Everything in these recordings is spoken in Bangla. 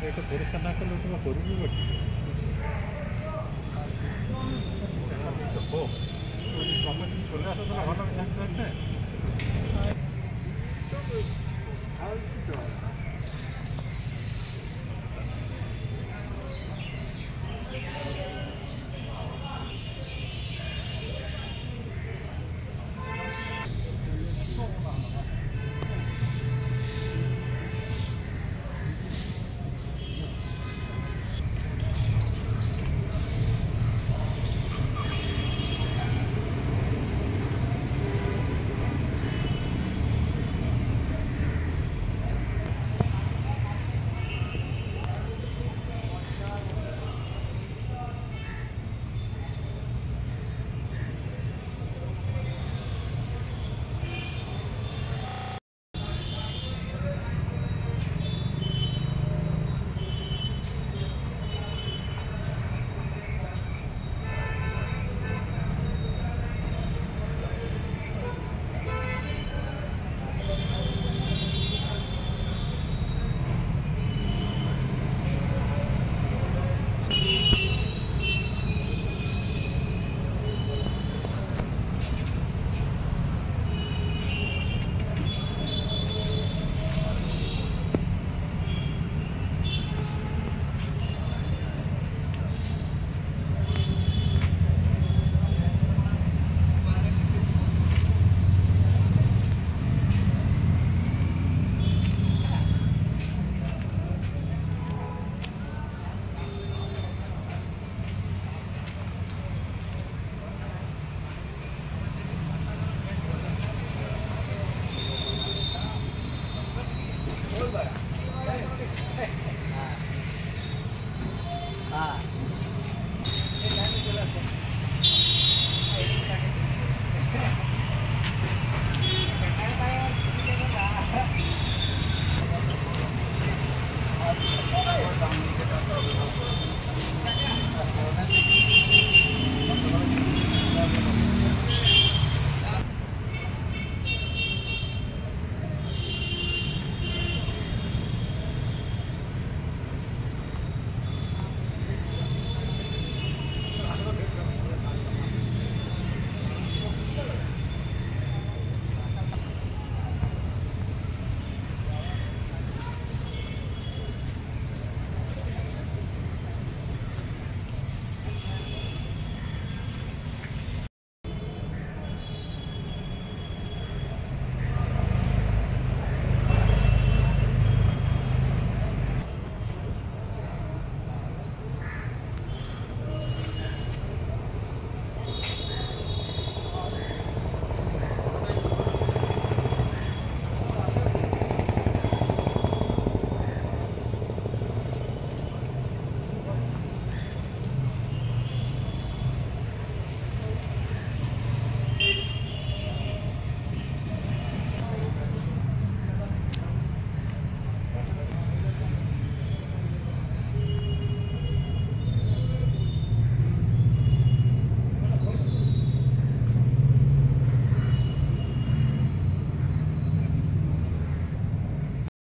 এটা পরিষ্কার না করলে তোমার করবি বলছি চলে আসো তাহলে ভালো থাকছে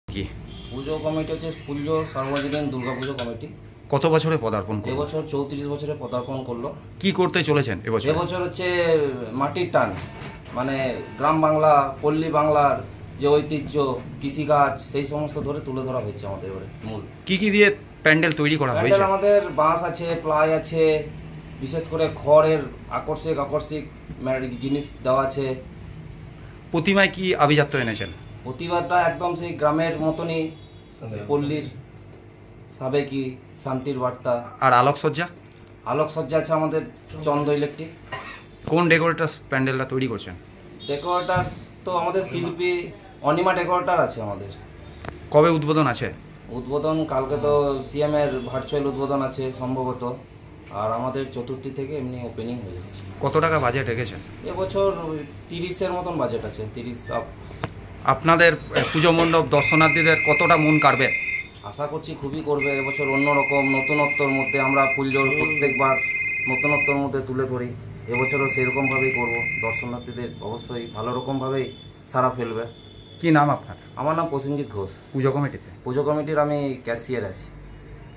কি পুজো কমিটি হচ্ছে পুজো সার্বজনীন দুর্গাপুজো কমিটি। কত বছরে পদার্পণ করলো? এবছর 34 বছরে পদার্পণ করলো। কি করতে চলেছেন এবছর? এবছর হচ্ছে মাটির টান, মানে গ্রাম বাংলা, পল্লী বাংলার যে ঐতিহ্য, কৃষিকাজ, সেই সমস্ত ধরে তুলে ধরা হয়েছে আমাদের এবারে। মূল কি কি দিয়ে প্যান্ডেল তৈরি করা হয়েছে? প্যান্ডেল আমাদের বাঁশ আছে, প্লাই আছে, বিশেষ করে খড়ের আকর্ষক জিনিস দেওয়া আছে। প্রতিমায় কি আভিজাত্য এনেছেন? প্রতিবাদটা একদম সেই গ্রামের মতনই, পল্লীর সাবেকি শান্তির বার্তা। আর আলোকসজ্জা? আলোকসজ্জা আছে আমাদের চন্দ্র ইলেকট্রিক। কোন ডেকোরেটার প্যান্ডেলটা তৈরি করছেন? ডেকোরেটার তো আমাদের শিল্পী অনিমা ডেকোরেটার আছে আমাদের। কবে উদ্বোধন আছে? উদ্বোধন কালকে তো সিএম এর ভার্চুয়াল উদ্বোধন আছে সম্ভবত, আর আমাদের চতুর্থী থেকে এমনি ওপেনিং হয়ে যাচ্ছে। কত টাকা বাজেট রেখেছেন? এবছর 30-এর মতন বাজেট আছে, 30 আপ। আপনাদের পুজো মণ্ডপ দর্শনার্থীদের কতটা মন কাড়বে? আশা করছি খুবই করবে। এবছর অন্যরকম নতুনত্বর মধ্যে আমরা ফুলজোর প্রত্যেকবার নতুনত্বর মধ্যে তুলে ধরি, এবছরও সেরকমভাবেই করব। দর্শনার্থীদের অবশ্যই ভালো রকমভাবেই সাড়া ফেলবে। কি নাম আপনার? আমার নাম প্রসেনজিৎ ঘোষ। পুজো কমিটিতে? পুজো কমিটির আমি ক্যাশিয়ার আছি।